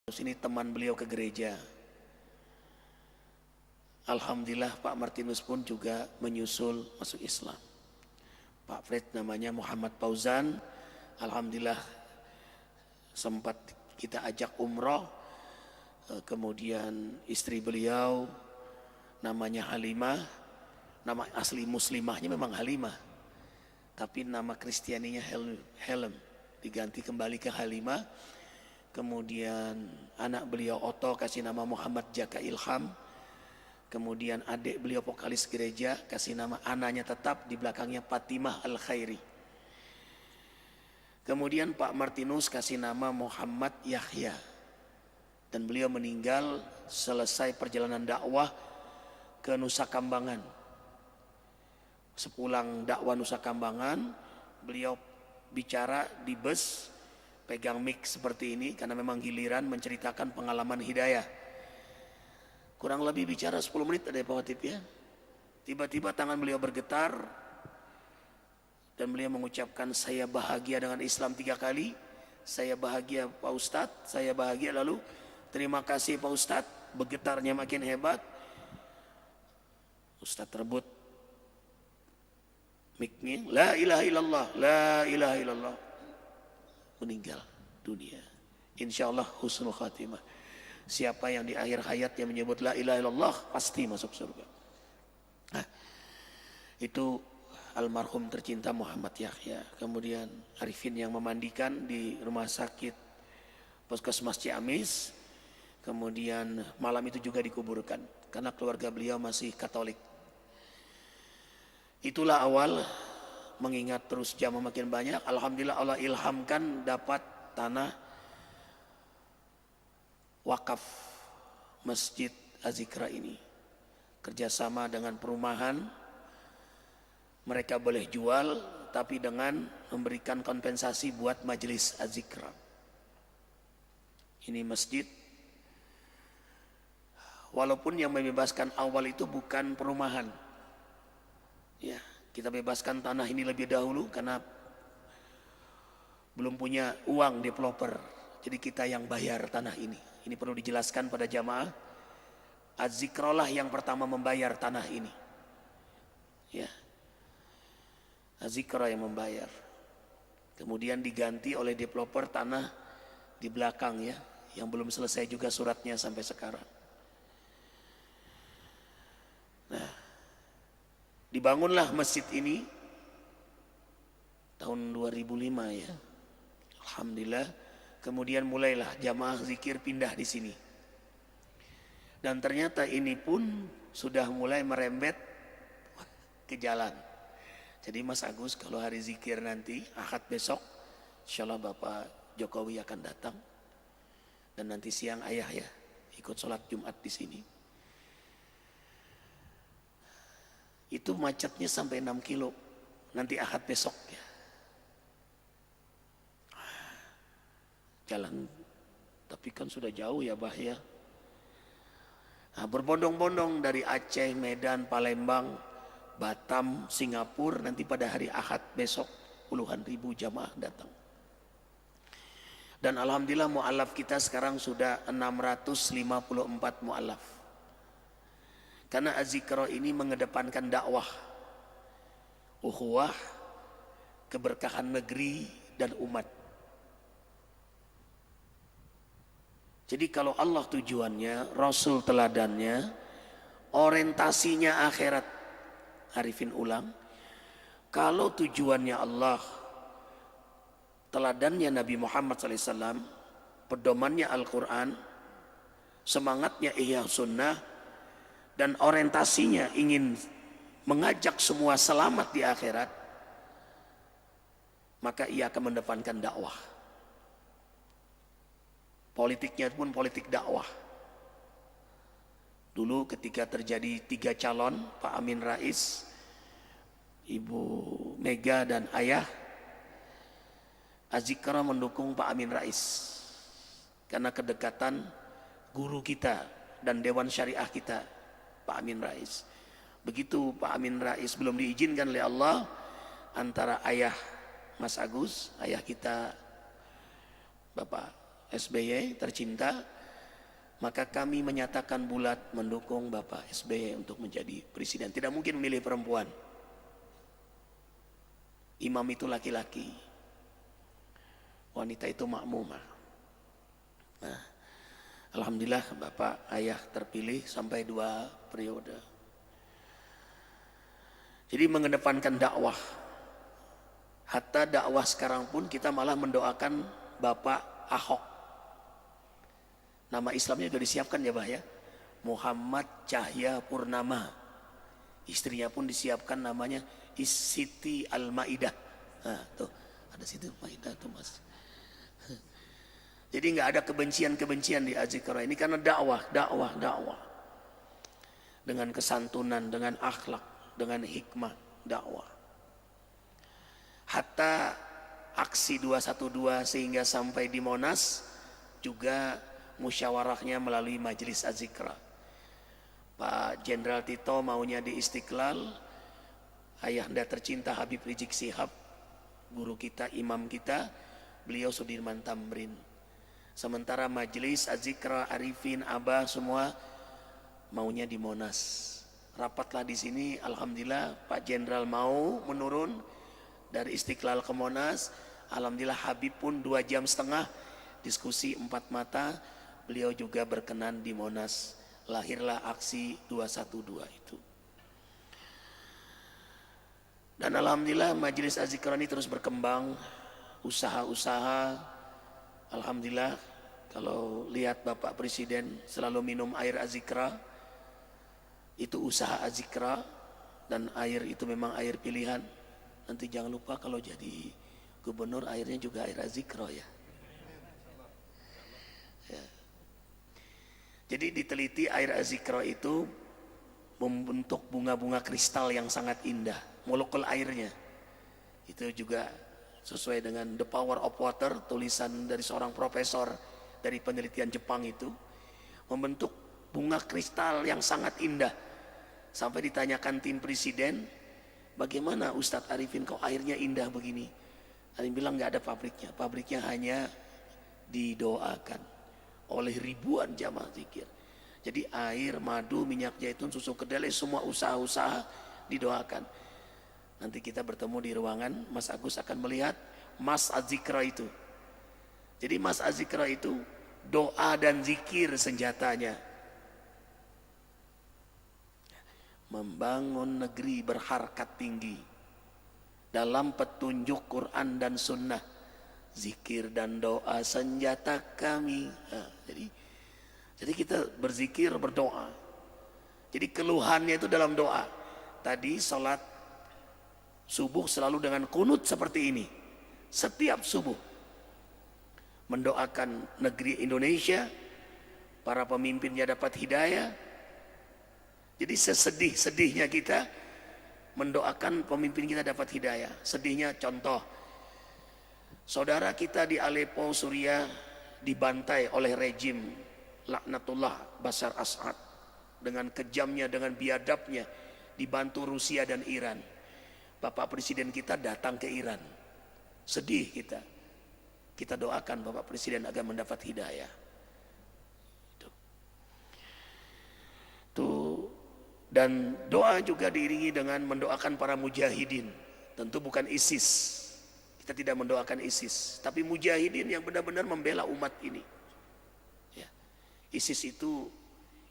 Ini teman beliau ke gereja. Alhamdulillah Pak Martinus pun juga menyusul masuk Islam. Pak Fred namanya Muhammad Fauzan. Alhamdulillah sempat kita ajak umroh. Kemudian istri beliau namanya Halimah. Nama asli muslimahnya memang Halimah, tapi nama kristianinya Helm. Diganti kembali ke Halimah. Kemudian anak beliau Otto kasih nama Muhammad Jaka Ilham. Kemudian adik beliau vokalis gereja kasih nama anaknya tetap di belakangnya Fatimah Al Khairi. Kemudian Pak Martinus kasih nama Muhammad Yahya. Dan beliau meninggal selesai perjalanan dakwah ke Nusa Kambangan. Sepulang dakwah Nusa Kambangan, beliau bicara di bus, pegang mic seperti ini karena memang giliran menceritakan pengalaman hidayah. Kurang lebih bicara 10 menit ada Pak Hatib ya. Tiba-tiba tangan beliau bergetar dan beliau mengucapkan saya bahagia dengan Islam 3 kali. Saya bahagia Pak Ustadz, saya bahagia, lalu terima kasih Pak Ustadz. Bergetarnya makin hebat. Ustadz rebut mic-nya, la ilaha illallah, la ilaha illallah. Meninggal dunia. Insya Allah husnul khatimah. Siapa yang di akhir hayatnya menyebut la ilaha illallah pasti masuk surga. Nah, itu almarhum tercinta Muhammad Yahya. Kemudian Arifin yang memandikan di rumah sakit Puskesmas Ciamis. Kemudian malam itu juga dikuburkan karena keluarga beliau masih Katolik. Itulah awal mengingat terus jamaah makin banyak. Alhamdulillah Allah ilhamkan dapat tanah wakaf Masjid Az-Zikra ini. Kerjasama dengan perumahan, mereka boleh jual tapi dengan memberikan kompensasi buat majelis Az-Zikra. Ini masjid, walaupun yang membebaskan awal itu bukan perumahan. Ya, kita bebaskan tanah ini lebih dahulu karena belum punya uang developer. Jadi kita yang bayar tanah ini. Ini perlu dijelaskan pada jamaah. Az-Zikra lah yang pertama membayar tanah ini. Ya. Az-Zikra yang membayar. Kemudian diganti oleh developer tanah di belakang ya, yang belum selesai juga suratnya sampai sekarang. Nah, dibangunlah masjid ini tahun 2005 ya. Alhamdulillah. Kemudian mulailah jamaah zikir pindah di sini. Dan ternyata ini pun sudah mulai merembet ke jalan. Jadi Mas Agus kalau hari zikir nanti Ahad besok, insyaallah Bapak Jokowi akan datang. Dan nanti siang ayah ya ikut sholat Jumat di sini. Itu macetnya sampai 6 kilo. Nanti Ahad besok ya. Jalan, tapi kan sudah jauh ya bah ya. Nah, berbondong-bondong dari Aceh, Medan, Palembang, Batam, Singapura, nanti pada hari Ahad besok puluhan ribu jamaah datang. Dan alhamdulillah mu'alaf kita sekarang sudah 654 mu'alaf. Karena Az-Zikra ini mengedepankan dakwah, ukhuwah, keberkahan negeri dan umat. Jadi kalau Allah tujuannya, Rasul teladannya, orientasinya akhirat. Arifin ulang, kalau tujuannya Allah, teladannya Nabi Muhammad SAW, pedomannya Al-Quran, semangatnya Ihya Sunnah, dan orientasinya ingin mengajak semua selamat di akhirat, maka ia akan mendepankan dakwah. Politiknya pun politik dakwah. Dulu ketika terjadi 3 calon, Pak Amin Rais, Ibu Mega dan Ayah, Az-Zikra mendukung Pak Amin Rais. Karena kedekatan guru kita dan Dewan Syariah kita, Pak Amin Rais. Begitu Pak Amin Rais belum diizinkan oleh Allah, antara ayah Mas Agus, ayah kita Bapak SBY tercinta, maka kami menyatakan bulat mendukung Bapak SBY untuk menjadi presiden. Tidak mungkin memilih perempuan. Imam itu laki-laki, wanita itu makmumah. Nah, alhamdulillah Bapak ayah terpilih sampai 2 periode. Jadi mengedepankan dakwah. Hatta dakwah sekarang pun kita malah mendoakan Bapak Ahok. Nama Islamnya sudah disiapkan ya Bah ya. Muhammad Cahya Purnama. Istrinya pun disiapkan namanya Siti Al-Maidah. Nah, tuh ada situ Maidah tuh Mas. Jadi nggak ada kebencian-kebencian di Azikra ini karena dakwah. Dengan kesantunan, dengan akhlak, dengan hikmah dakwah. Hatta aksi 212 sehingga sampai di Monas juga musyawarahnya melalui Majelis Azikra. Pak Jenderal Tito maunya di Istiqlal, ayahanda tercinta Habib Rizik Sihab, guru kita, imam kita, beliau Sudirman Tamrin. Sementara Majelis Azikra, Arifin, Abah semua maunya di Monas. Rapatlah di sini, alhamdulillah Pak Jenderal mau menurun dari Istiqlal ke Monas. Alhamdulillah Habib pun 2,5 jam diskusi 4 mata, beliau juga berkenan di Monas. Lahirlah aksi 212 itu. Dan alhamdulillah Majelis Azikra ini terus berkembang, usaha-usaha. Alhamdulillah kalau lihat Bapak Presiden selalu minum air Azikra, itu usaha Azikra, dan air itu memang air pilihan. Nanti jangan lupa kalau jadi gubernur airnya juga air Azikra ya. Jadi diteliti air Azikra itu membentuk bunga-bunga kristal yang sangat indah. Molekul airnya itu juga sesuai dengan The Power of Water, tulisan dari seorang profesor dari penelitian Jepang itu, membentuk bunga kristal yang sangat indah. Sampai ditanyakan tim presiden, bagaimana Ustadz Arifin kok airnya indah begini? Arifin bilang nggak ada pabriknya, pabriknya hanya didoakan oleh ribuan jamaah zikir. Jadi air, madu, minyak zaitun, susu kedelai, semua usaha-usaha didoakan. Nanti kita bertemu di ruangan, Mas Agus akan melihat Mas Azikra itu. Jadi Mas Azikra itu doa dan zikir senjatanya. Membangun negeri berharkat tinggi dalam petunjuk Quran dan Sunnah. Zikir dan doa senjata kami. Nah, jadi kita berzikir, berdoa. Jadi keluhannya itu dalam doa. Tadi sholat subuh selalu dengan kunut seperti ini. Setiap subuh mendoakan negeri Indonesia, para pemimpinnya dapat hidayah. Jadi sesedih-sedihnya kita mendoakan pemimpin kita dapat hidayah. Sedihnya contoh, saudara kita di Aleppo, Suriah dibantai oleh rejim laknatullah Bashar Assad dengan kejamnya, dengan biadabnya, dibantu Rusia dan Iran. Bapak Presiden kita datang ke Iran. Sedih kita. Kita doakan Bapak Presiden agar mendapat hidayah. Tuh. Dan doa juga diiringi dengan mendoakan para mujahidin. Tentu bukan ISIS. Kita tidak mendoakan ISIS, tapi mujahidin yang benar-benar membela umat ini. Ya. ISIS itu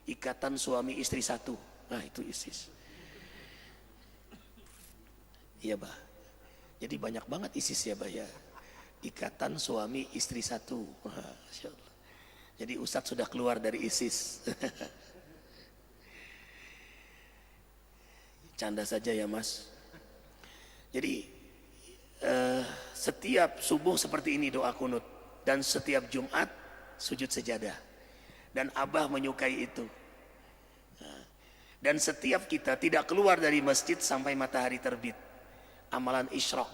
ikatan suami istri satu. Nah itu ISIS. Iya Bah. Jadi banyak banget ISIS ya Bah ya. Ikatan suami istri satu. Masya Allah. Jadi Ustadz sudah keluar dari ISIS. Canda saja ya Mas. Jadi setiap subuh seperti ini doa kunut, dan setiap Jumat sujud sejadah, dan Abah menyukai itu. Dan setiap kita tidak keluar dari masjid sampai matahari terbit. Amalan isyraq,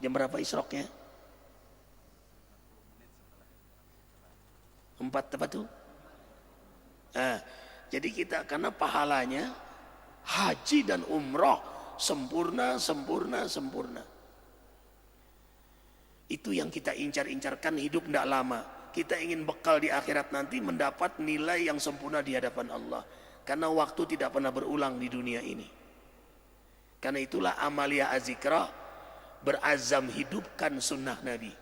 jam berapa isyraqnya? 4 tepat tuh. Jadi kita karena pahalanya haji dan umroh sempurna. Itu yang kita incar-incarkan, hidup tidak lama. kita ingin bekal di akhirat nanti mendapat nilai yang sempurna di hadapan Allah. Karena waktu tidak pernah berulang di dunia ini. Karena itulah Amalia Azikra berazam hidupkan sunnah Nabi.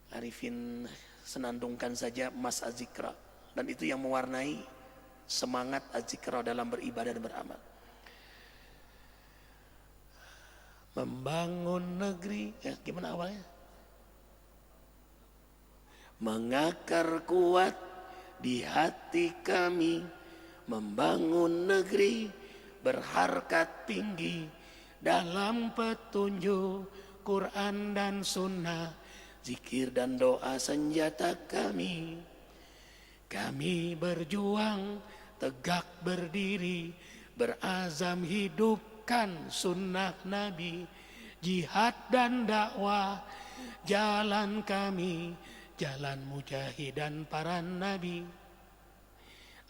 Arifin senandungkan saja Mas Azikra. Dan itu yang mewarnai semangat Azikra dalam beribadah dan beramal. Membangun negeri, gimana awalnya? Mengakar kuat di hati kami, membangun negeri berharkat tinggi dalam petunjuk Quran dan Sunnah, zikir dan doa senjata kami. Kami berjuang tegak berdiri, berazam hidupkan sunnah Nabi, jihad dan dakwah jalan kami, jalan mujahidan para nabi.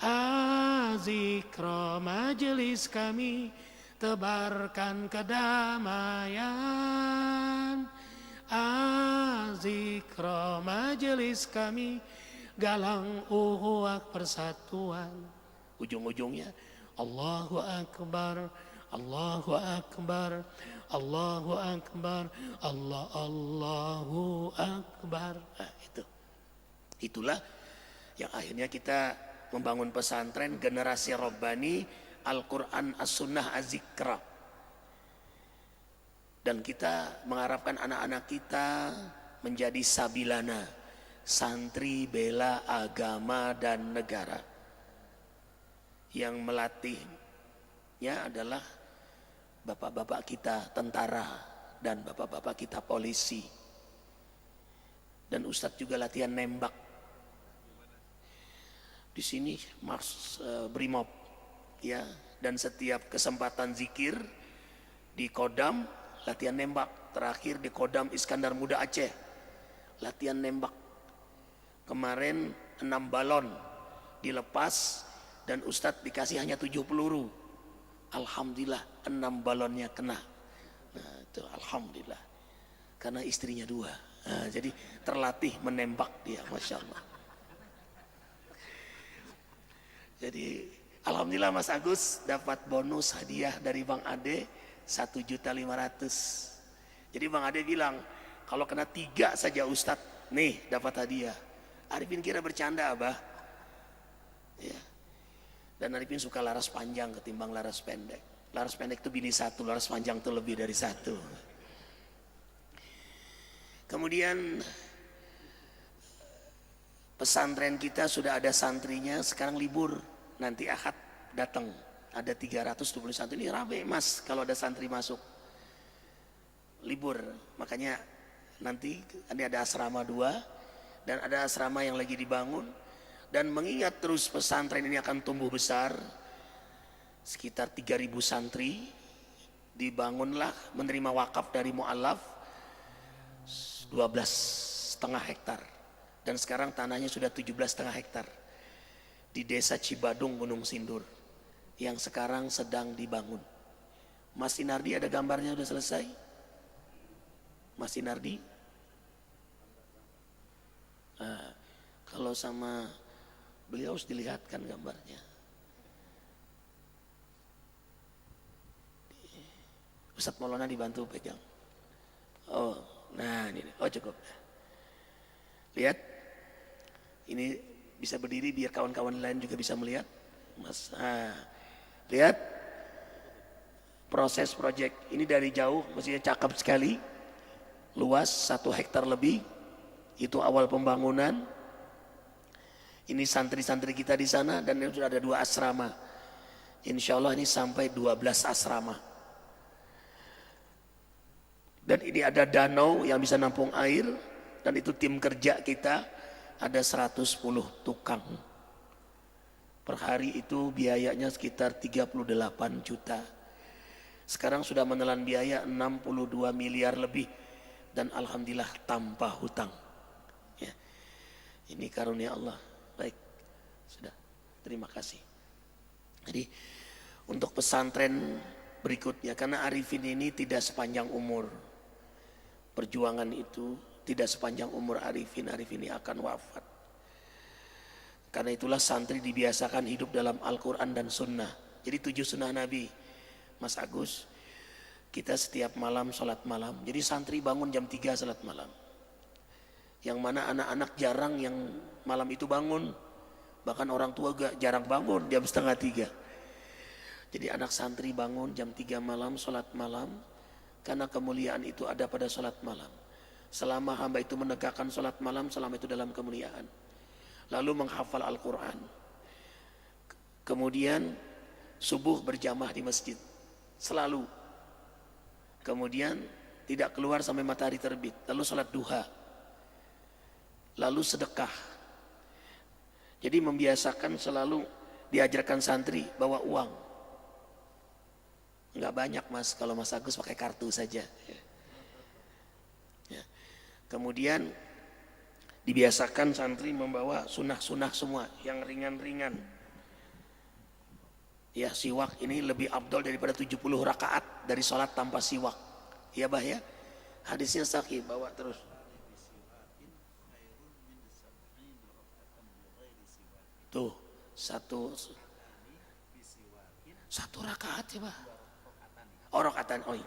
Azikra majelis kami, tebarkan kedamaian. Azikra majelis kami, galang uhuah persatuan. Ujung-ujungnya Allahu Akbar, Allahu Akbar, Allahu Akbar, Allahu Akbar. Nah, itulah yang akhirnya kita membangun pesantren generasi Rabbani Al-Quran As-Sunnah Az-Zikra. Dan kita mengharapkan anak-anak kita menjadi sabilana, santri bela agama dan negara. Yang melatihnya adalah bapak-bapak kita tentara dan bapak-bapak kita polisi. Dan Ustadz juga latihan nembak. Di sini Mars Brimob, ya. Dan setiap kesempatan zikir di Kodam latihan nembak. Terakhir di Kodam Iskandar Muda Aceh latihan nembak. Kemarin 6 balon dilepas dan Ustadz dikasih hanya 7 peluru. Alhamdulillah 6 balonnya kena. Nah, itu alhamdulillah. Karena istrinya 2. Nah, jadi terlatih menembak dia, Masya Allah. Jadi alhamdulillah Mas Agus dapat bonus hadiah dari Bang Ade 1.500.000. Jadi Bang Ade bilang kalau kena 3 saja Ustadz nih dapat hadiah. Arifin kira bercanda Abah, ya. Dan Arifin suka laras panjang ketimbang laras pendek. Laras pendek itu bini 1, laras panjang itu lebih dari 1. Kemudian pesantren kita sudah ada santrinya, sekarang libur. Nanti Ahad datang, ada 321. Ini rame Mas kalau ada santri masuk. Libur, makanya nanti ini ada asrama 2 dan ada asrama yang lagi dibangun. Dan mengingat terus pesantren ini akan tumbuh besar, sekitar 3.000 santri, dibangunlah menerima wakaf dari mu'alaf 12,5 hektar. Dan sekarang tanahnya sudah 17,5 hektar di desa Cibadung Gunung Sindur yang sekarang sedang dibangun. Mas Sinardi ada gambarnya udah selesai? Mas Sinardi? Nah, kalau sama beliau harus dilihatkan gambarnya. Ustadz Maulana dibantu pegang. Oh, nah ini. Oh cukup. Lihat. Ini bisa berdiri biar kawan-kawan lain juga bisa melihat. Mas, nah, lihat. Proses proyek ini dari jauh, mestinya cakep sekali. Luas 1 hektar lebih. Itu awal pembangunan. Ini santri-santri kita di sana dan sudah ada 2 asrama. Insya Allah ini sampai 12 asrama. Dan ini ada danau yang bisa nampung air. Dan itu tim kerja kita ada 110 tukang. Per hari itu biayanya sekitar 38 juta. Sekarang sudah menelan biaya 62 miliar lebih. Dan alhamdulillah tanpa hutang. Ya. Ini karunia Allah. Baik, sudah. Terima kasih. Jadi untuk pesantren berikutnya, karena Arifin ini tidak sepanjang umur. Perjuangan itu tidak sepanjang umur Arifin ini akan wafat. Karena itulah santri dibiasakan hidup dalam Al-Quran dan Sunnah. Jadi 7 sunnah Nabi, Mas Agus. Kita setiap malam sholat malam. Jadi santri bangun jam 3 sholat malam. Yang mana anak-anak jarang yang malam itu bangun. Bahkan orang tua jarang bangun jam setengah 3. Jadi anak santri bangun jam 3 malam sholat malam. Karena kemuliaan itu ada pada sholat malam. Selama hamba itu menegakkan sholat malam, selama itu dalam kemuliaan. Lalu menghafal Al-Quran. Kemudian subuh berjamaah di masjid. Selalu. Kemudian tidak keluar sampai matahari terbit. Lalu sholat duha. Lalu sedekah. Jadi membiasakan selalu diajarkan santri bawa uang. Enggak banyak Mas, kalau Mas Agus pakai kartu saja. Ya. Kemudian dibiasakan santri membawa sunah-sunah semua yang ringan-ringan. Ya, siwak ini lebih afdol daripada 70 rakaat dari sholat tanpa siwak. Ya bah ya, hadisnya sahih, bawa terus. Tuh, satu rakaat ya bah. Oh rakaatan, oh iya.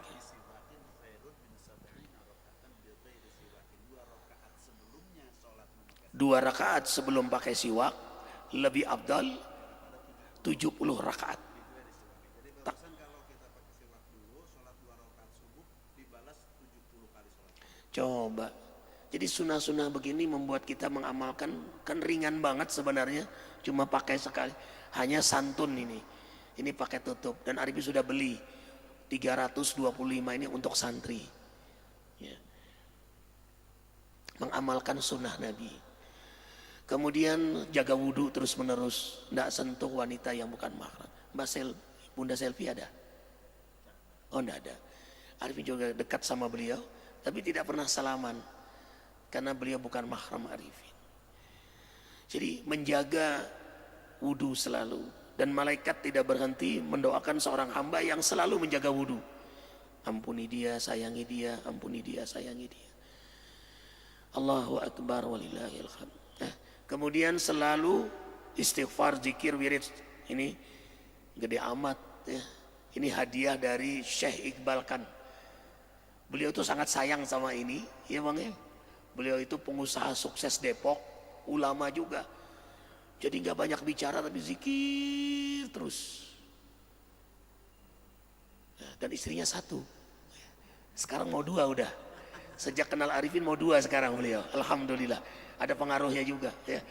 2 rakaat sebelum pakai siwak lebih afdal 70 rakaat. Coba. Jadi sunnah-sunnah begini membuat kita mengamalkan, kan ringan banget sebenarnya, cuma pakai sekali. Hanya santun ini pakai tutup, dan Arifin sudah beli 325 ini untuk santri ya. Mengamalkan sunnah Nabi. Kemudian jaga wudhu terus menerus, tidak sentuh wanita yang bukan mahram. Bunda Selfie ada? Oh tidak ada. Arifin juga dekat sama beliau, tapi tidak pernah salaman karena beliau bukan mahram Arifin. Jadi menjaga wudhu selalu, dan malaikat tidak berhenti mendoakan seorang hamba yang selalu menjaga wudhu. Ampuni dia, sayangi dia, ampuni dia, sayangi dia. Allahu Akbar walillahil hamd. Kemudian selalu istighfar, zikir, wirid. Ini gede amat ya. Ini hadiah dari Syekh Iqbal Kan. Beliau itu sangat sayang sama ini, ya Bang ya. Beliau itu pengusaha sukses Depok, ulama juga. Jadi nggak banyak bicara tapi zikir terus. Dan istrinya 1. Sekarang mau 2 udah. Sejak kenal Arifin mau 2 sekarang beliau. Alhamdulillah. Ada pengaruhnya juga ya.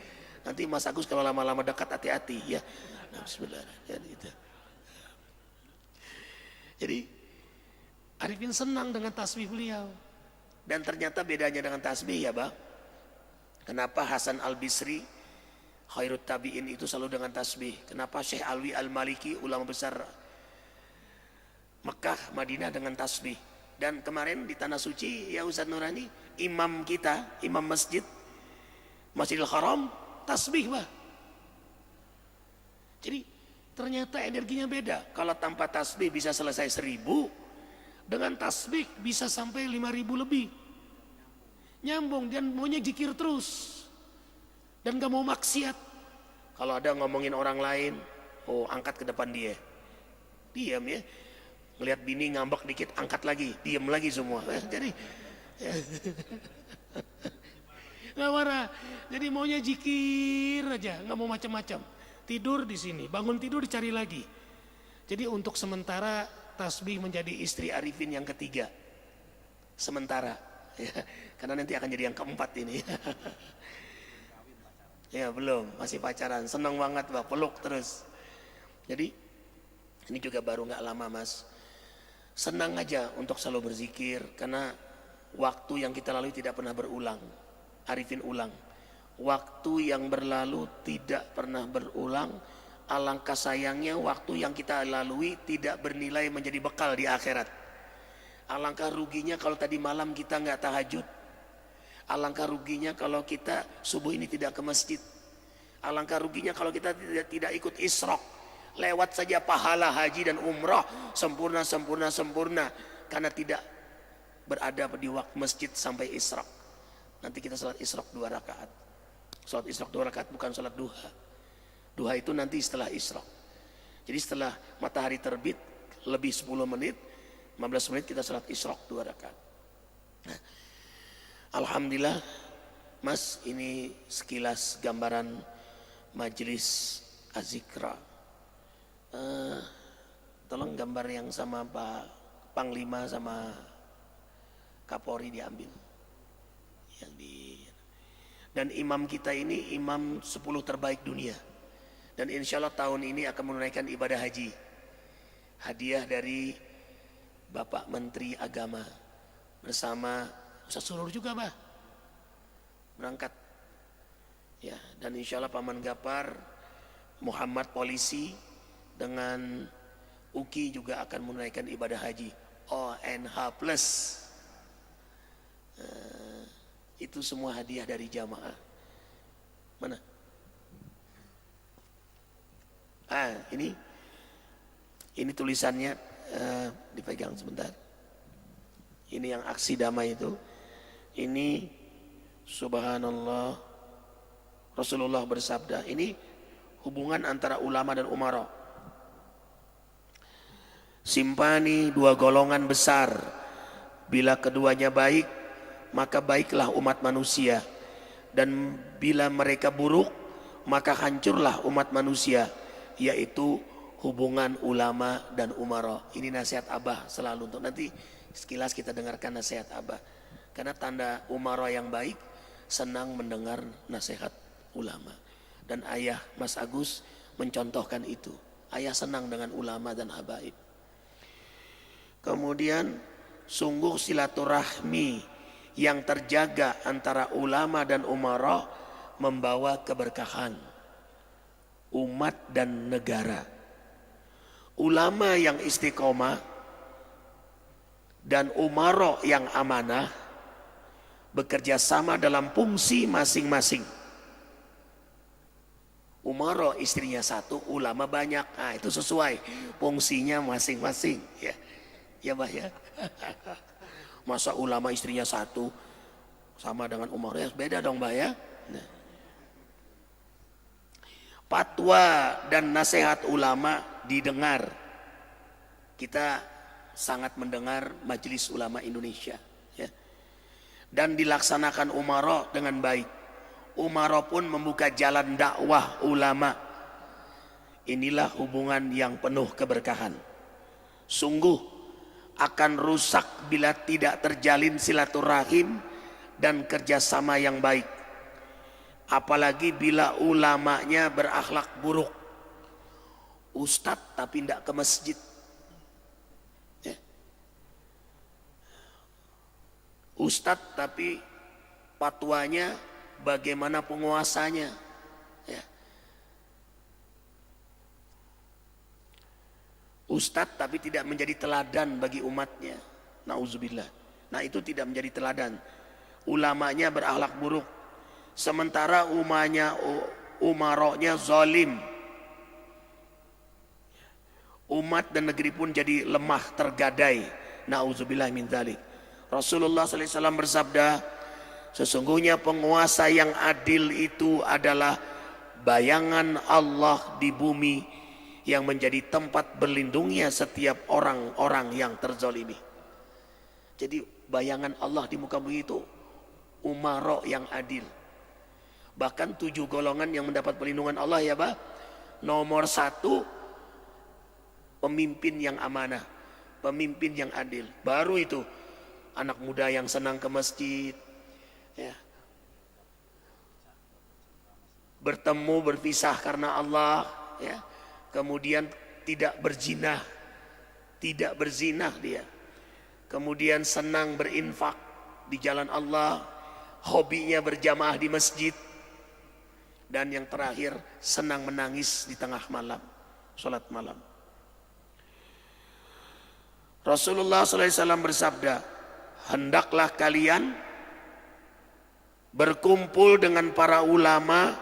Nanti Mas Agus kalau lama-lama dekat hati-hati ya. Nah, bismillahirrahmanirrahim. Jadi Arifin senang dengan tasbih beliau. Dan ternyata bedanya dengan tasbih ya Bang. Kenapa Hasan Al-Bisri Khairut Tabi'in itu selalu dengan tasbih? Kenapa Syekh Alwi Al-Maliki ulama besar Mekah, Madinah dengan tasbih? Dan kemarin di Tanah Suci ya Ustaz Nurani, imam kita, imam masjid Masjidil Haram tasbih bah. Jadi ternyata energinya beda. Kalau tanpa tasbih bisa selesai 1000, dengan tasbih bisa sampai 5000 lebih. Nyambung, dan maunya zikir terus. Dan gak mau maksiat. Kalau ada ngomongin orang lain, oh angkat ke depan dia. Diam ya. Ngelihat bini ngambek dikit, angkat lagi, diam lagi semua. Jadi ya. Nggak marah, jadi maunya zikir aja, nggak mau macam-macam. Tidur di sini, bangun tidur dicari lagi. Jadi untuk sementara tasbih menjadi istri Arifin yang ketiga. Sementara, ya, karena nanti akan jadi yang keempat ini. Ya belum, masih pacaran, senang banget Pak, peluk terus. Jadi ini juga baru nggak lama Mas. Senang aja untuk selalu berzikir, karena waktu yang kita lalui tidak pernah berulang. Arifin ulang, waktu yang berlalu tidak pernah berulang. Alangkah sayangnya waktu yang kita lalui tidak bernilai menjadi bekal di akhirat. Alangkah ruginya kalau tadi malam kita nggak tahajud. Alangkah ruginya kalau kita subuh ini tidak ke masjid. Alangkah ruginya kalau kita tidak ikut isrok. Lewat saja pahala haji dan umrah sempurna karena tidak berada di waktu masjid sampai isrok. Nanti kita salat isyraq 2 rakaat. Salat isyraq 2 rakaat bukan salat duha. Duha itu nanti setelah isyraq. Jadi setelah matahari terbit lebih 10 menit, 15 menit kita salat isyraq 2 rakaat. Nah, alhamdulillah Mas, ini sekilas gambaran majelis azikra. Tolong gambar yang sama Pak Panglima sama Kapolri diambil. Dan imam kita ini imam 10 terbaik dunia. Dan insya Allah tahun ini akan menunaikan ibadah haji. Hadiah dari Bapak Menteri Agama bersama Ustaz Surur juga, Bah, berangkat. Ya, dan insya Allah Paman Gapar, Muhammad Polisi dengan Uki juga akan menunaikan ibadah haji ONH plus. Itu semua hadiah dari jamaah. Mana? Ini tulisannya, dipegang sebentar. Ini yang aksi damai itu. Ini subhanallah, Rasulullah bersabda. Ini hubungan antara ulama dan umara. Simpani 2 golongan besar. Bila keduanya baik, maka baiklah umat manusia. Dan bila mereka buruk, maka hancurlah umat manusia. Yaitu hubungan ulama dan umara. Ini nasihat Abah selalu. Untuk nanti sekilas kita dengarkan nasihat Abah. Karena tanda umara yang baik senang mendengar nasihat ulama. Dan ayah Mas Agus mencontohkan itu. Ayah senang dengan ulama dan habaib. Kemudian sungguh silaturahmi yang terjaga antara ulama dan umara membawa keberkahan umat dan negara. Ulama yang istiqomah dan umara yang amanah bekerja sama dalam fungsi masing-masing. Umara istrinya 1, ulama banyak. Nah, itu sesuai fungsinya masing-masing, ya. Ya, Bah, ya. Masa ulama istrinya 1 sama dengan umara, ya beda dong, Bah, ya. Nah. Fatwa dan nasihat ulama didengar. Kita sangat mendengar Majelis Ulama Indonesia, ya. Dan dilaksanakan umara dengan baik. Umara pun membuka jalan dakwah ulama. Inilah hubungan yang penuh keberkahan. Sungguh akan rusak bila tidak terjalin silaturahim dan kerjasama yang baik. Apalagi bila ulamanya berakhlak buruk. Ustadz tapi tidak ke masjid. Ya. Ustadz tapi fatwanya bagaimana penguasanya. Ya. Ustadz tapi tidak menjadi teladan bagi umatnya. Nauzubillah. Nah, itu tidak menjadi teladan. Ulamanya berakhlak buruk. Sementara umaroknya zalim. Umat dan negeri pun jadi lemah tergadai. Nauzubillah min dzalik. Rasulullah SAW bersabda, sesungguhnya penguasa yang adil itu adalah bayangan Allah di bumi yang menjadi tempat berlindungnya setiap orang-orang yang terzalimi. Jadi bayangan Allah di muka bumi itu umara yang adil. Bahkan 7 golongan yang mendapat perlindungan Allah, ya, Bah. Nomor 1, pemimpin yang amanah, pemimpin yang adil. Baru itu anak muda yang senang ke masjid, ya. Bertemu berpisah karena Allah, ya. Kemudian tidak berzinah, tidak berzinah dia. Kemudian senang berinfak di jalan Allah, hobinya berjamaah di masjid. Dan yang terakhir, senang menangis di tengah malam, sholat malam. Rasulullah SAW bersabda, hendaklah kalian berkumpul dengan para ulama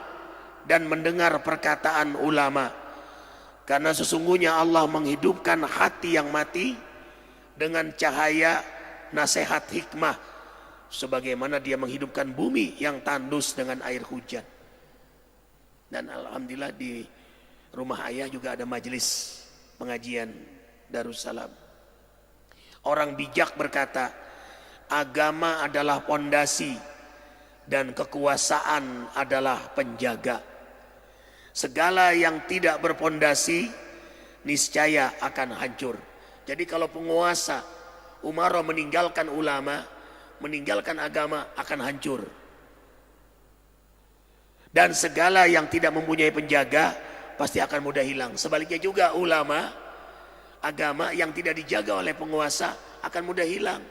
dan mendengar perkataan ulama. Karena sesungguhnya Allah menghidupkan hati yang mati dengan cahaya nasihat hikmah sebagaimana dia menghidupkan bumi yang tandus dengan air hujan. Dan alhamdulillah di rumah ayah juga ada majelis pengajian Darussalam. Orang bijak berkata, agama adalah pondasi dan kekuasaan adalah penjaga. Segala yang tidak berpondasi niscaya akan hancur. Jadi kalau penguasa umara meninggalkan ulama, meninggalkan agama, akan hancur. Dan segala yang tidak mempunyai penjaga pasti akan mudah hilang. Sebaliknya juga ulama, agama yang tidak dijaga oleh penguasa akan mudah hilang.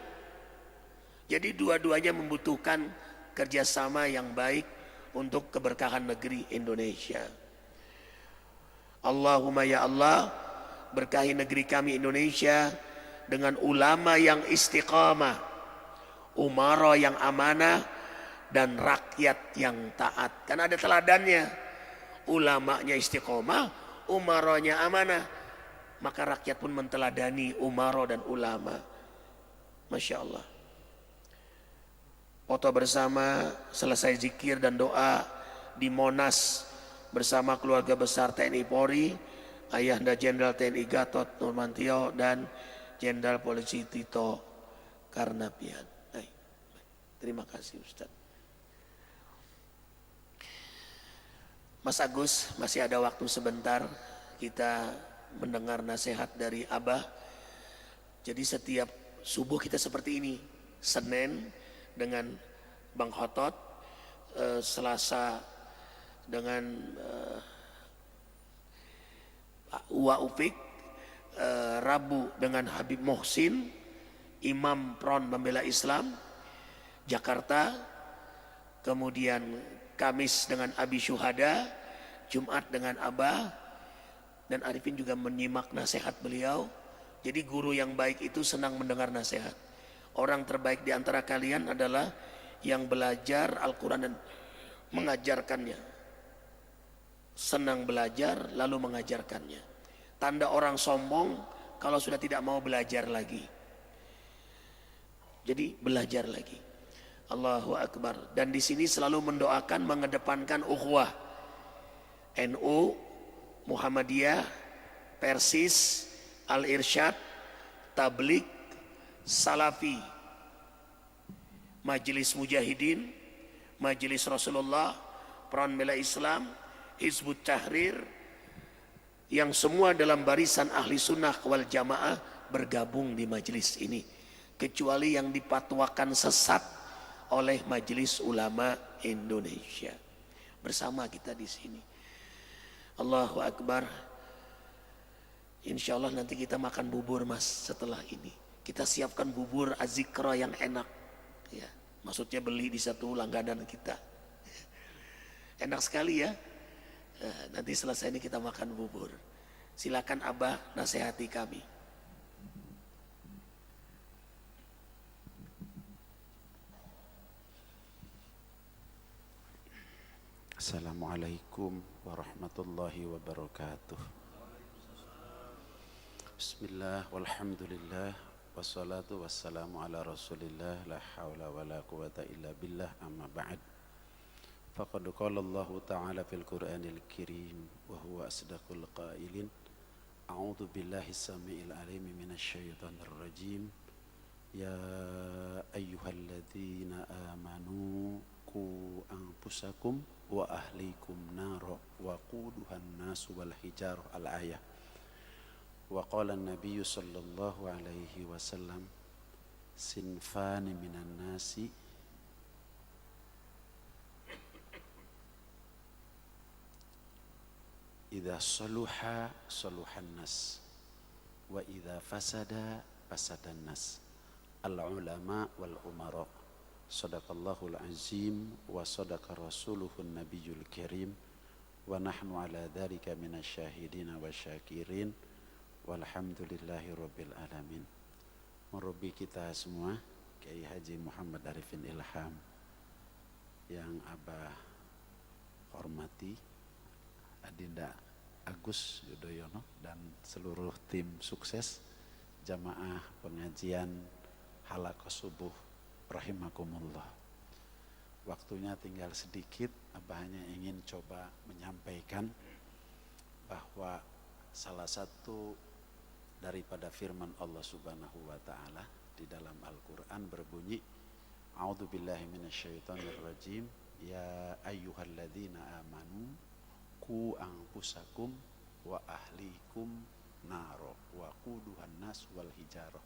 Jadi dua-duanya membutuhkan kerjasama yang baik untuk keberkahan negeri Indonesia. Allahumma ya Allah, berkahi negeri kami Indonesia dengan ulama yang istiqamah, umara yang amanah, dan rakyat yang taat. Kan ada teladannya, ulamanya istiqamah, umaranya amanah, maka rakyat pun menteladani umara dan ulama. Masya Allah. Foto bersama selesai zikir dan doa di Monas bersama keluarga besar TNI Polri, Ayahanda Jenderal TNI Gatot Nurmantio dan Jenderal Polisi Tito Karnavian. Terima kasih Ustaz. Mas Agus, masih ada waktu sebentar kita mendengar nasihat dari Abah. Jadi setiap subuh kita seperti ini, Senin dengan Bang Hotot, Selasa dengan Uwa Upik, Rabu dengan Habib Mohsin, Imam Pron Membela Islam Jakarta, kemudian Kamis dengan Abi Syuhada, Jumat dengan Abah, dan Arifin juga menyimak nasihat beliau. Jadi guru yang baik itu senang mendengar nasihat. Orang terbaik di antara kalian adalah yang belajar Al-Quran dan mengajarkannya. Senang belajar lalu mengajarkannya. Tanda orang sombong kalau sudah tidak mau belajar lagi. Jadi belajar lagi. Allahu Akbar. Dan di sini selalu mendoakan, mengedepankan ukhuwah. NU, Muhammadiyah, Persis, Al-Irsyad, Tablik, Salafi, Majelis Mujahidin, Majelis Rasulullah, Peran Bela Islam, Hizbut Tahrir, yang semua dalam barisan ahli sunnah wal jamaah bergabung di majelis ini, kecuali yang dipatwakan sesat oleh Majelis Ulama Indonesia. Bersama kita di sini. Allahu Akbar. Insya Allah nanti kita makan bubur Mas setelah ini. Kita siapkan bubur azikra yang enak. Ya, maksudnya beli di satu langganan kita. Enak sekali ya. Nanti selesai ini kita makan bubur. Silakan Abah nasihati kami. Assalamualaikum warahmatullahi wabarakatuh. Bismillah walhamdulillah wassalatu wassalamu ala rasulillah la hawla wa la quwata illa billah amma ba'd. Faqad qala Allah ta'ala fil Qur'anil Karim wa huwa asdaqul qailin. A'udzu billahi samiil alim minasy syaithanir rajim. Ya ayyuhalladzina amanu qu anfusakum wa ahlikum naro wa quduhan nasu wal hijarah al-ayah. Wa qala an-nabiy sallallahu alaihi wasallam sinfani minan nasi idza saluha saluhan nas wa idza fasada fasadan nas al-ulama wal umara. Sadaqallahul azim wa sadaqa rasuluhun nabiyul karim wa nahnu ala dhalika minasyahidina wa syakirin walhamdulillahi rabbil alamin. Murabbi kita semua Kiai Haji Muhammad Arifin Ilham yang Abah hormati, Adinda Agus Yudhoyono dan seluruh tim sukses jamaah pengajian halaqah subuh rahimakumullah. Waktunya tinggal sedikit, Abah hanya ingin coba menyampaikan bahwa salah satu daripada firman Allah Subhanahu wa taala di dalam Al-Qur'an berbunyi, A'udzubillahi minasyaitonirrajim, ya ayyuhalladzina amanu qu anfusakum wa ahlikum naro wa quduhan nas wal hijarah.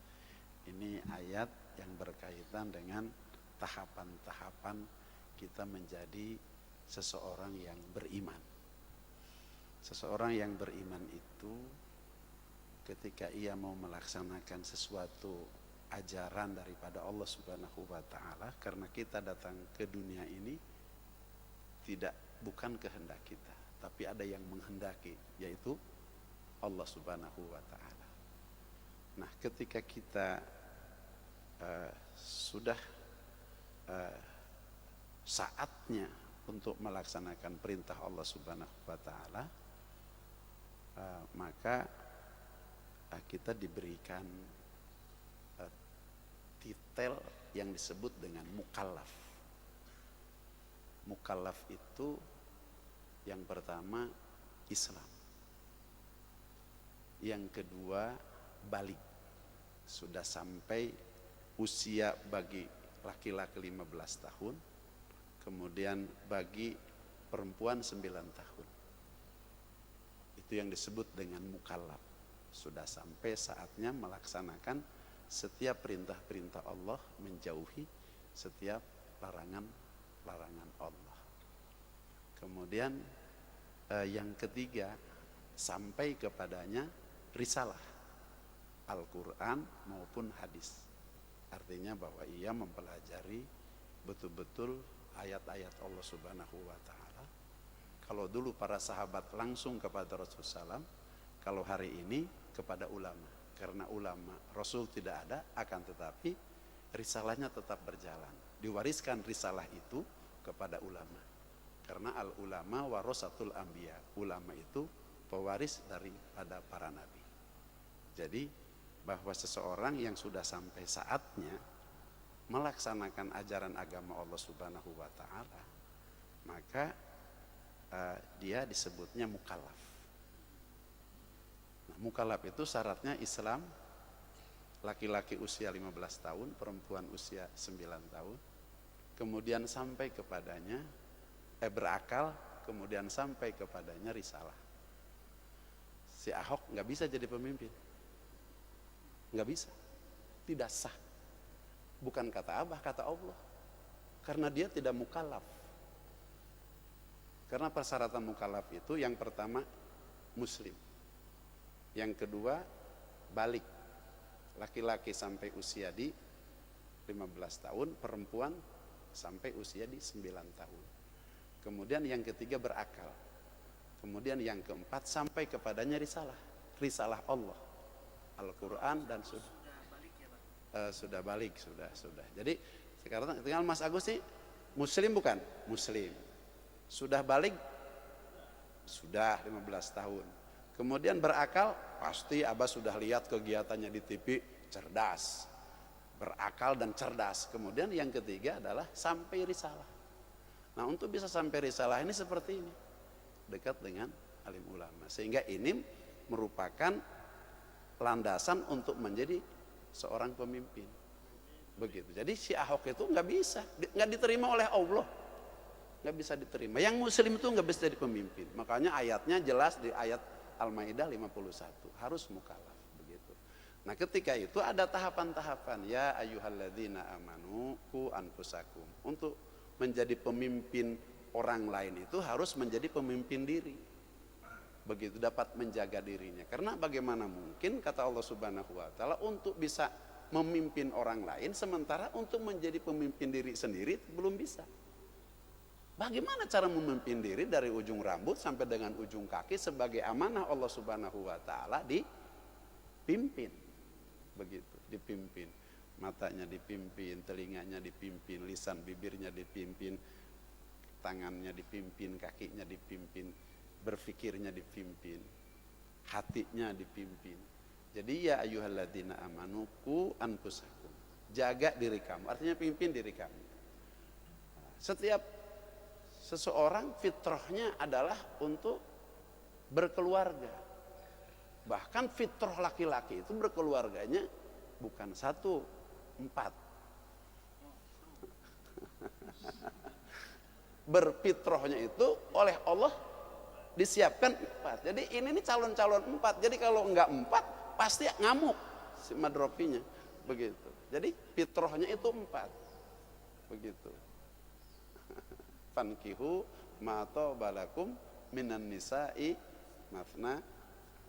Ini ayat yang berkaitan dengan tahapan-tahapan kita menjadi seseorang yang beriman. Seseorang yang beriman itu ketika ia mau melaksanakan sesuatu ajaran daripada Allah Subhanahu wa taala, karena kita datang ke dunia ini bukan kehendak kita, tapi ada yang menghendaki, yaitu Allah Subhanahu wa taala. Nah, ketika kita sudah saatnya untuk melaksanakan perintah Allah Subhanahu wa taala, maka kita diberikan titel yang disebut dengan mukallaf. Mukallaf itu yang pertama Islam, yang kedua balik, sudah sampai usia bagi laki-laki 15 tahun, kemudian bagi perempuan 9 tahun. Itu yang disebut dengan mukallaf. Sudah sampai saatnya melaksanakan setiap perintah-perintah Allah, menjauhi setiap larangan-larangan Allah. Kemudian yang ketiga, sampai kepadanya risalah Al-Quran maupun hadis. Artinya bahwa ia mempelajari betul-betul ayat-ayat Allah Subhanahu wa taala. Kalau dulu para sahabat langsung kepada Rasulullah SAW, kalau hari ini kepada ulama. Karena ulama Rasul tidak ada, akan tetapi risalahnya tetap berjalan. Diwariskan risalah itu kepada ulama. Karena al-ulama warasatul anbiya. Ulama itu pewaris daripada para nabi. Jadi bahwa seseorang yang sudah sampai saatnya melaksanakan ajaran agama Allah Subhanahu wa taala, maka dia disebutnya mukallaf. Nah, mukallaf itu syaratnya Islam, laki-laki usia 15 tahun, perempuan usia 9 tahun, kemudian sampai kepadanya berakal, kemudian sampai kepadanya risalah. Si Ahok nggak bisa jadi pemimpin, nggak bisa, tidak sah. Bukan kata Abah, kata Allah, karena dia tidak mukallaf. Karena persyaratan mukallaf itu yang pertama muslim, yang kedua balik, laki-laki sampai usia di 15 tahun, perempuan sampai usia di 9 tahun. Kemudian yang ketiga berakal. Kemudian yang keempat sampai kepadanya risalah Allah, Al-Quran, dan sudah balik. Jadi sekarang tinggal Mas Agus nih, muslim bukan? Muslim. Sudah balik? Sudah 15 tahun. Kemudian berakal, pasti Abah sudah lihat kegiatannya di TV, cerdas. Berakal dan cerdas. Kemudian yang ketiga adalah sampai risalah. Nah, untuk bisa sampai risalah ini seperti ini, dekat dengan alim ulama. Sehingga ini merupakan landasan untuk menjadi seorang pemimpin. Begitu. Jadi si Ahok itu nggak bisa, nggak diterima oleh Allah, nggak bisa diterima. Yang muslim itu nggak bisa jadi pemimpin. Makanya ayatnya jelas di ayat Al-Maidah 51, harus mukallaf. Begitu. Nah, ketika itu ada tahapan-tahapan. Ya ayyuhalladzina amanu qu anfusakum. Untuk menjadi pemimpin orang lain itu harus menjadi pemimpin diri. Begitu, dapat menjaga dirinya. Karena bagaimana mungkin, kata Allah Subhanahu wa taala, untuk bisa memimpin orang lain sementara untuk menjadi pemimpin diri sendiri belum bisa. Bagaimana cara memimpin diri dari ujung rambut sampai dengan ujung kaki sebagai amanah Allah Subhanahu wa taala dipimpin. Begitu, dipimpin. Matanya dipimpin, telinganya dipimpin, lisan bibirnya dipimpin, tangannya dipimpin, kakinya dipimpin, berfikirnya dipimpin, hatinya dipimpin. Jadi ya ayyuhalladzina amanu qu anfusakum. jaga diri kamu, artinya pimpin diri kamu. Setiap seseorang fitrahnya adalah untuk berkeluarga. Bahkan fitrah laki-laki itu berkeluarganya bukan 1, 4. Berfitrahnya itu oleh Allah disiapkan 4. Jadi ini calon-calon 4. Jadi kalau enggak 4 pasti ngamuk si madropinya. Begitu. Jadi fitrahnya itu 4. Begitu. Fankihu ma balakum minan nisa'i mathna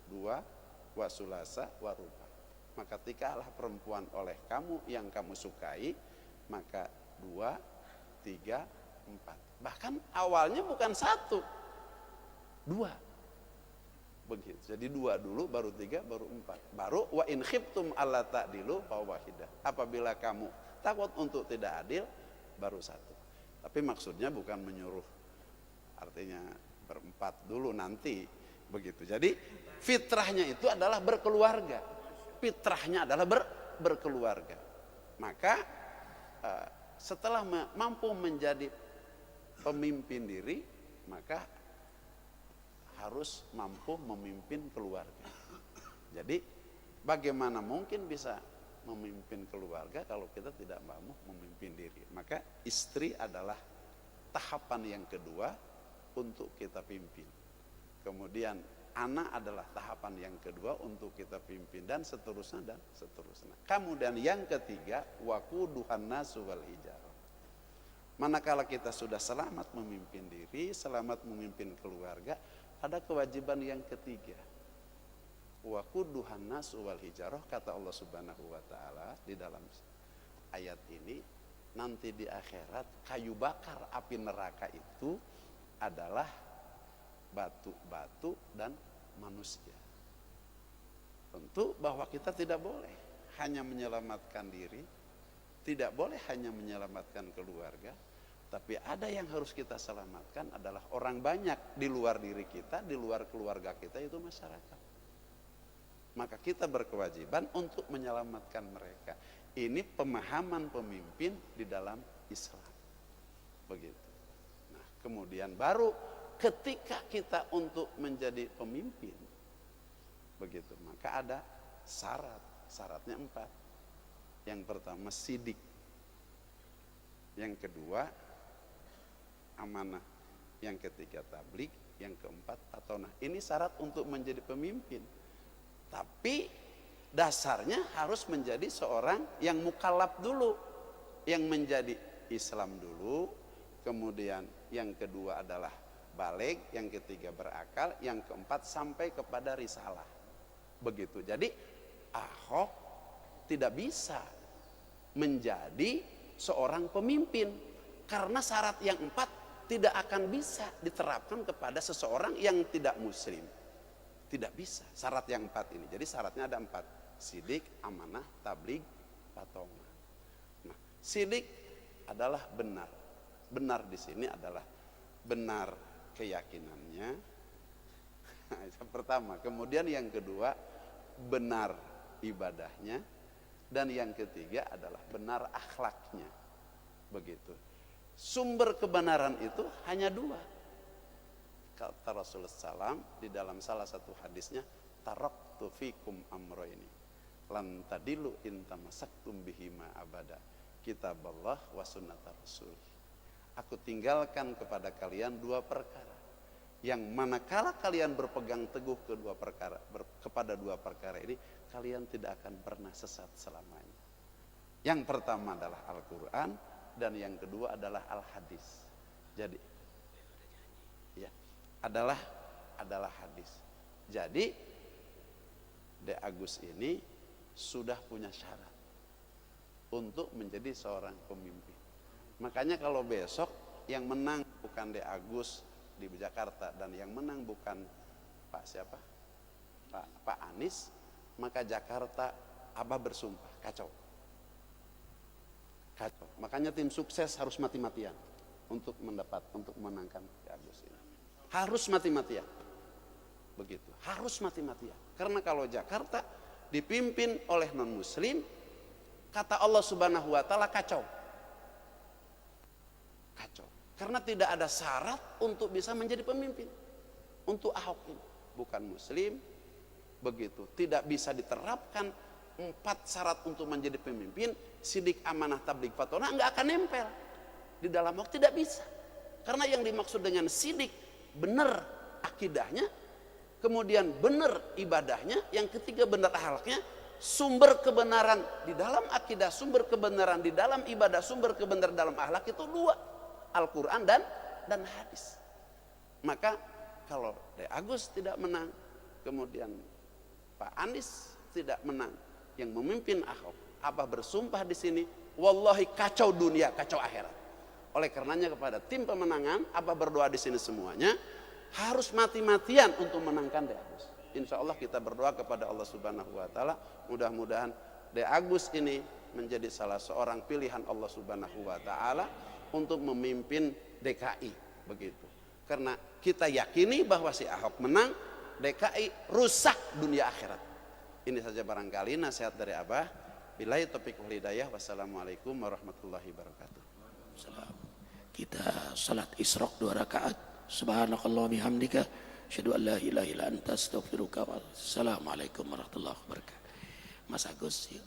2 wa sulasa wa ruba. Maka tikalah perempuan oleh kamu yang kamu sukai, maka 2, 3, 4. Bahkan awalnya bukan 1, 2. Begitu. Jadi 2 dulu, baru 3, baru 4. Baru wa in khiftum alla ta'dilu fa wahidah. Apabila kamu takut untuk tidak adil, baru 1. Tapi maksudnya bukan menyuruh, artinya berempat dulu nanti. Begitu. Jadi fitrahnya itu adalah berkeluarga. Fitrahnya adalah berkeluarga. Maka setelah mampu menjadi pemimpin diri, maka harus mampu memimpin keluarga. Jadi bagaimana mungkin bisa memimpin keluarga kalau kita tidak mampu memimpin diri? Maka istri adalah tahapan yang kedua untuk kita pimpin. Kemudian anak adalah tahapan yang kedua untuk kita pimpin, dan seterusnya dan seterusnya. Kemudian yang ketiga, waquduhan nasu wal hijarah. Manakala kita sudah selamat memimpin diri, selamat memimpin keluarga, ada kewajiban yang ketiga. Waquduhan nasu wal hijarah, kata Allah Subhanahu wa taala di dalam ayat ini, nanti di akhirat kayu bakar api neraka itu adalah batu-batu dan manusia. Tentu bahwa kita tidak boleh hanya menyelamatkan diri, tidak boleh hanya menyelamatkan keluarga, tapi ada yang harus kita selamatkan adalah orang banyak di luar diri kita, di luar keluarga kita, itu masyarakat. Maka kita berkewajiban untuk menyelamatkan mereka. Ini pemahaman pemimpin di dalam Islam. Begitu. Nah, kemudian baru ketika kita untuk menjadi pemimpin, begitu, maka ada syaratnya 4. Yang pertama sidik, yang kedua amanah, yang ketiga tabligh, yang keempat patonah. Ini syarat untuk menjadi pemimpin. Tapi dasarnya harus menjadi seorang yang mukallaf dulu, yang menjadi Islam dulu, kemudian yang kedua adalah baligh, yang ketiga berakal, yang keempat sampai kepada risalah. Begitu. Jadi Ahok tidak bisa menjadi seorang pemimpin karena syarat yang 4 tidak akan bisa diterapkan kepada seseorang yang tidak muslim. Tidak bisa syarat yang 4 ini. Jadi syaratnya ada 4: sidik, amanah, tabligh, patonah. Nah, sidik adalah benar. Benar di sini adalah benar keyakinannya. Yang pertama, kemudian yang kedua benar ibadahnya, dan yang ketiga adalah benar akhlaknya. Begitu. Sumber kebenaran itu hanya 2. Kata Rasulullah SAW di dalam salah satu hadisnya, taraktu fikum amroini lan tadilu in tamassaktum bihima abada, kitaballah wa sunnata rasul. Aku tinggalkan kepada kalian 2 perkara, yang manakala kalian berpegang teguh kepada 2 perkara ini, kalian tidak akan pernah sesat selamanya. Yang pertama adalah Al-Quran, dan yang kedua adalah Al-Hadis. Jadi ya, adalah hadis. Jadi De Agus ini sudah punya syarat untuk menjadi seorang pemimpin. Makanya kalau besok yang menang bukan De Agus di Jakarta, dan yang menang bukan Pak Anies, maka Jakarta Abah bersumpah kacau. Makanya tim sukses harus mati-matian untuk memenangkan De Agus ini. Harus mati-matian. Begitu, harus mati-matian. Karena kalau Jakarta dipimpin oleh non muslim, kata Allah Subhanahu wa taala kacau. Kacau. Karena tidak ada syarat untuk bisa menjadi pemimpin. Untuk Ahok ini bukan muslim, begitu. Tidak bisa diterapkan 4 syarat untuk menjadi pemimpin, sidik, amanah, tabligh, fatona nggak akan nempel di dalam Ahok, tidak bisa. Karena yang dimaksud dengan sidik benar akidahnya, kemudian benar ibadahnya, yang ketiga benar akhlaknya, sumber kebenaran di dalam akidah, sumber kebenaran di dalam ibadah, sumber kebenaran dalam akhlak itu 2, Al-Quran dan hadis. Maka kalau De Agus tidak menang, kemudian Pak Anies tidak menang, yang memimpin Ahok, Abah bersumpah di sini, wallahi kacau dunia, kacau akhirat. Oleh karenanya kepada tim pemenangan, Abah berdoa di sini semuanya harus mati-matian untuk menangkan De Agus. Insya Allah kita berdoa kepada Allah Subhanahu wa taala, mudah-mudahan De Agus ini menjadi salah seorang pilihan Allah Subhanahu wa taala untuk memimpin DKI, begitu. Karena kita yakini bahwa si Ahok menang, DKI rusak dunia akhirat. Ini saja barangkali nasihat dari Abah. Billahi taufiq wal hidayah. Wassalamualaikum warahmatullahi wabarakatuh. Salam. Kita salat Isyraq 2 rakaat. Subhanakallah bihamdika asyhadu an la ilaha illa anta astaghfiruka wa atubu ilaik. Assalamualaikum warahmatullahi wabarakatuh. Mas Agus, yuk.